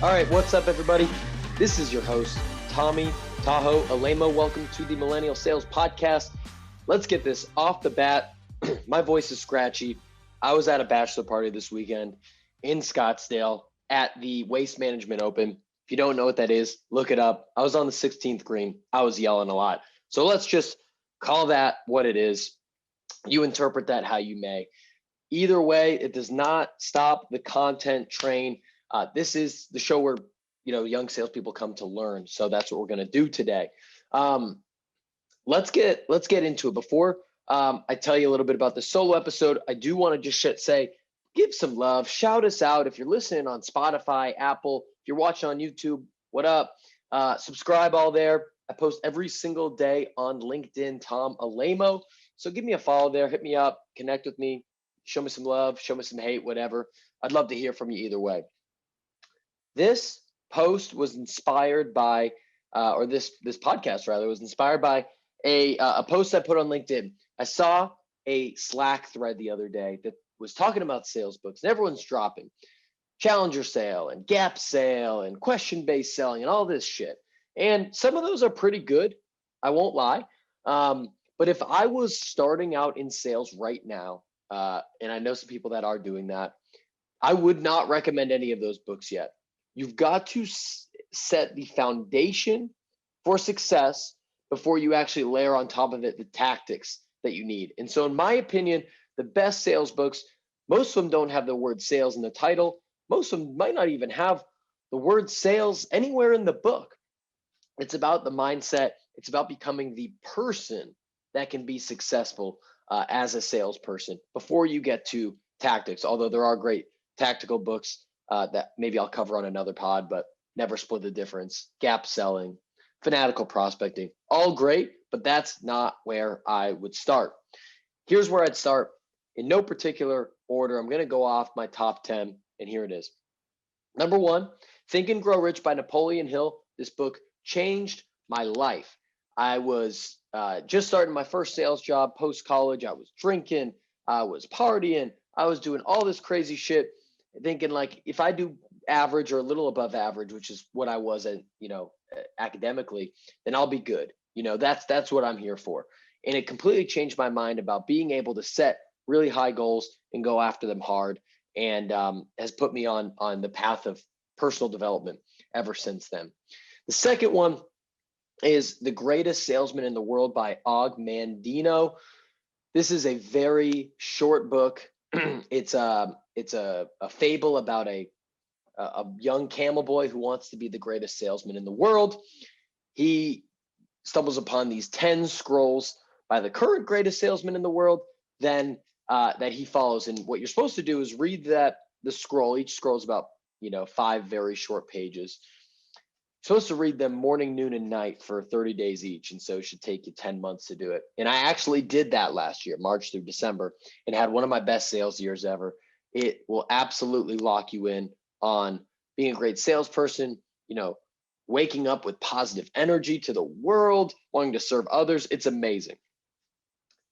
All right, what's up, everybody? This is your host, Tommy Tahoe Alemo. Welcome to the Millennial Sales Podcast. Let's get this off the bat. My voice is scratchy. I was at a bachelor party this weekend in Scottsdale at the Waste Management Open. If you don't know what that is, look it up. I was on the 16th green. I was yelling a lot. So let's just call that what it is. You interpret that how you may. Either way, it does not stop the content train. This is the show where young salespeople come to learn. So that's what we're going to do today. Let's get into it. Before I tell you a little bit about the solo episode, I do want to just say, give some love, shout us out. If you're listening on Spotify, Apple, if you're watching on YouTube, what up? Subscribe all there. I post every single day on LinkedIn, Tom Alemo. So give me a follow there, hit me up, connect with me, show me some love, show me some hate, whatever. I'd love to hear from you either way. This post was inspired by, or this podcast rather, was inspired by a post I put on LinkedIn. I saw a Slack thread the other day that was talking about sales books, and everyone's dropping Challenger sale and gap sale and question-based selling and all this shit. And some of those are pretty good, I won't lie. But if I was starting out in sales right now, and I know some people that are doing that, I would not recommend any of those books yet. You've got to set the foundation for success before you actually layer on top of it the tactics that you need. And so in my opinion, the best sales books, most of them don't have the word sales in the title. Most of them might not even have the word sales anywhere in the book. It's about the mindset. It's about becoming the person that can be successful as a salesperson before you get to tactics, although there are great tactical books that maybe I'll cover on another pod, but never split the difference, gap selling, fanatical prospecting, all great, but that's not where I would start. Here's where I'd start in no particular order. I'm going to go off my top 10, and here it is. Number 1, Think and Grow Rich by Napoleon Hill. This book changed my life. I was just starting my first sales job post-college. I was drinking, I was partying, I was doing all this crazy shit, thinking like if I do average or a little above average, which is what I was at, academically, then I'll be good. That's what I'm here for. And it completely changed my mind about being able to set really high goals and go after them hard, and has put me on the path of personal development ever since then. The second one is The Greatest Salesman in the World by Og Mandino. This is a very short book. It's a fable about a young camel boy who wants to be the greatest salesman in the world. He stumbles upon these 10 scrolls by the current greatest salesman in the world, then that he follows. And what you're supposed to do is read the scroll. Each scroll is about 5 very short pages. You're supposed to read them morning, noon, and night for 30 days each. And so it should take you 10 months to do it. And I actually did that last year, March through December, and had one of my best sales years ever. It will absolutely lock you in on being a great salesperson, waking up with positive energy to the world, wanting to serve others. It's amazing.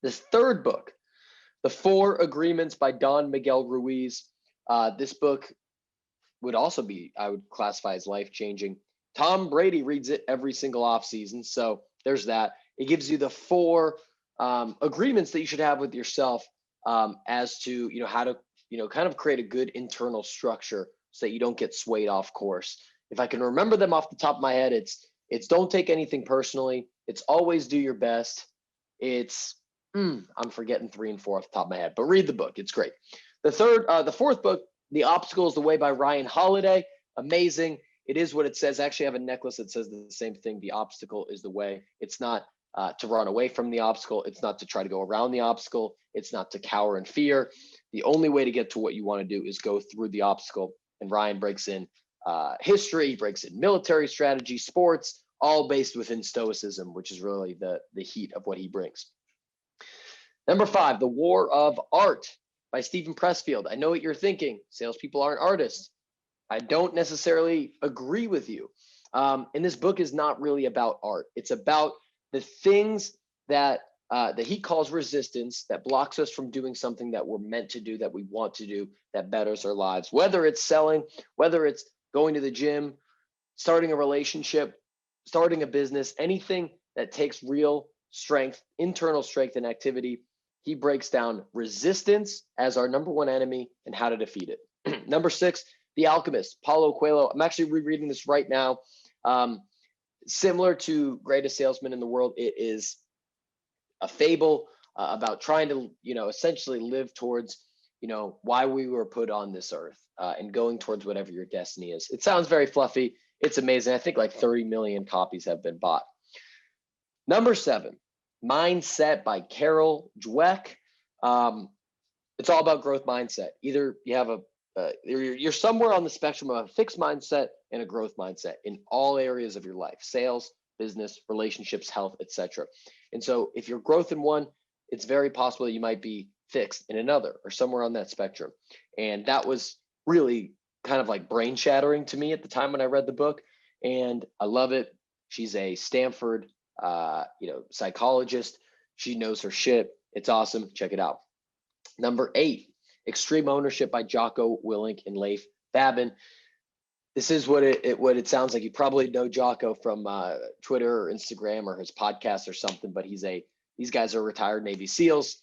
This third book, The 4 Agreements by Don Miguel Ruiz. This book would also be, I would classify as life-changing. Tom Brady reads it every single offseason. So there's that. It gives you the 4 agreements that you should have with yourself as to, how to, kind of create a good internal structure so that you don't get swayed off course. If I can remember them off the top of my head, it's don't take anything personally. It's always do your best. It's, I'm forgetting 3 and 4 off the top of my head, but read the book. It's great. The fourth book, The Obstacle is the Way by Ryan Holiday. Amazing. It is what it says. I actually have a necklace that says the same thing. The obstacle is the way. It's not to run away from the obstacle. It's not to try to go around the obstacle. It's not to cower in fear. The only way to get to what you want to do is go through the obstacle. And Ryan breaks in history, breaks in military strategy, sports, all based within Stoicism, which is really the heat of what he brings. Number 5, The War of Art by Stephen Pressfield. I know what you're thinking. Salespeople aren't artists. I don't necessarily agree with you. And this book is not really about art. It's about the things that he calls resistance that blocks us from doing something that we're meant to do, that we want to do, that betters our lives. Whether it's selling, whether it's going to the gym, starting a relationship, starting a business, anything that takes real strength, internal strength and activity. He breaks down resistance as our number one enemy and how to defeat it. Number 6, The Alchemist, Paulo Coelho. I'm actually rereading this right now. Similar to Greatest Salesman in the World, it is a fable about trying to, essentially live towards, why we were put on this earth and going towards whatever your destiny is. It sounds very fluffy. It's amazing. I think like 30 million copies have been bought. Number 7, Mindset by Carol Dweck. It's all about growth mindset. Either you have you're somewhere on the spectrum of a fixed mindset and a growth mindset in all areas of your life: sales, business, relationships, health, etc. And so if you're growth in one, it's very possible that you might be fixed in another or somewhere on that spectrum. And that was really kind of like brain shattering to me at the time when I read the book. And I love it. She's a Stanford, psychologist. She knows her shit. It's awesome. Check it out. Number 8, Extreme Ownership by Jocko Willink and Leif Babin. This is what it sounds like. You probably know Jocko from Twitter or Instagram or his podcast or something, but these guys are retired Navy SEALs,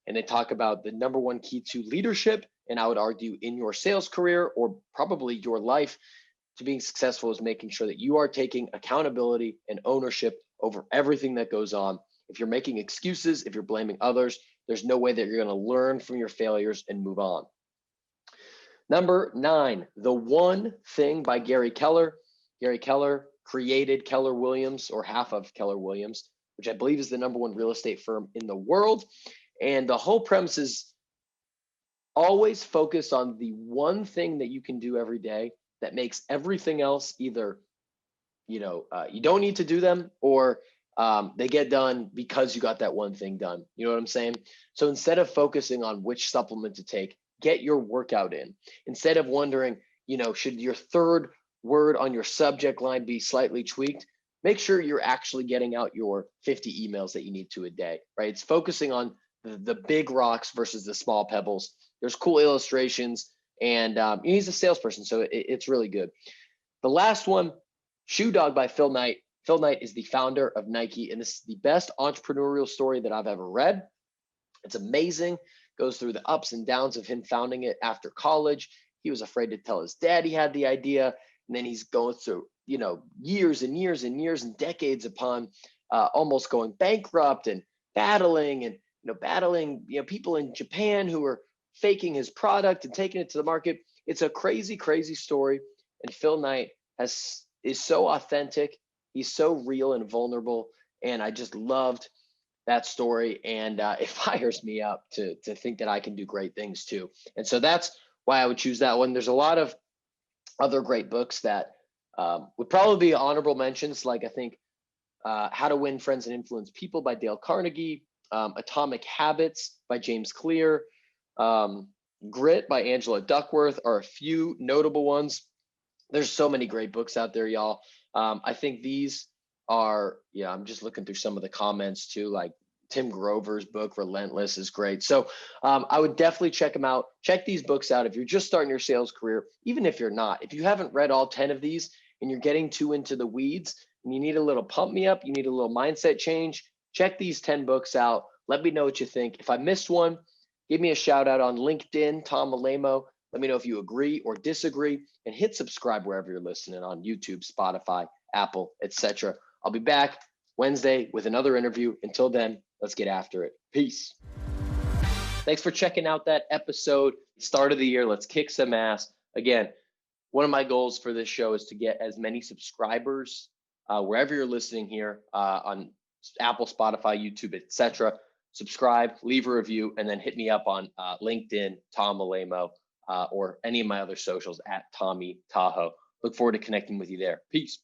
and they talk about the number one key to leadership, and I would argue in your sales career or probably your life to being successful is making sure that you are taking accountability and ownership over everything that goes on. If you're making excuses, if you're blaming others, there's no way that you're going to learn from your failures and move on. Number 9, The One Thing by Gary Keller. Gary Keller created Keller Williams, or half of Keller Williams, which I believe is the number one real estate firm in the world. And the whole premise is always focus on the one thing that you can do every day that makes everything else either, you don't need to do them, or they get done because you got that one thing done. You know what I'm saying? So instead of focusing on which supplement to take, get your workout in. Instead of wondering, should your third word on your subject line be slightly tweaked? Make sure you're actually getting out your 50 emails that you need to a day, right? It's focusing on the big rocks versus the small pebbles. There's cool illustrations, and he's a salesperson, so it's really good. The last one, Shoe Dog by Phil Knight. Phil Knight is the founder of Nike, and this is the best entrepreneurial story that I've ever read. It's amazing. Goes through the ups and downs of him founding it after college. He was afraid to tell his dad he had the idea, and then he's going through, years and years and years and decades upon almost going bankrupt and battling people in Japan who are faking his product and taking it to the market. It's a crazy, crazy story, and Phil Knight is so authentic. He's so real and vulnerable, and I just loved that story, and it fires me up to think that I can do great things too. And so that's why I would choose that one. There's a lot of other great books that would probably be honorable mentions, like I think How to Win Friends and Influence People by Dale Carnegie, Atomic Habits by James Clear, Grit by Angela Duckworth are a few notable ones. There's so many great books out there, y'all. I think these are, I'm just looking through some of the comments too, like Tim Grover's book, Relentless, is great. So I would definitely check them out. Check these books out if you're just starting your sales career, even if you're not. If you haven't read all 10 of these and you're getting too into the weeds and you need a little pump me up, you need a little mindset change, check these 10 books out. Let me know what you think. If I missed one, give me a shout out on LinkedIn, Tom Alemo. Let me know if you agree or disagree, and hit subscribe wherever you're listening on YouTube, Spotify, Apple, etc. I'll be back Wednesday with another interview. Until then, let's get after it. Peace. Thanks for checking out that episode. Start of the year. Let's kick some ass. Again, one of my goals for this show is to get as many subscribers wherever you're listening here on Apple, Spotify, YouTube, etc. Subscribe, leave a review, and then hit me up on LinkedIn, Tom Alemo, or any of my other socials at Tommy Tahoe. Look forward to connecting with you there. Peace.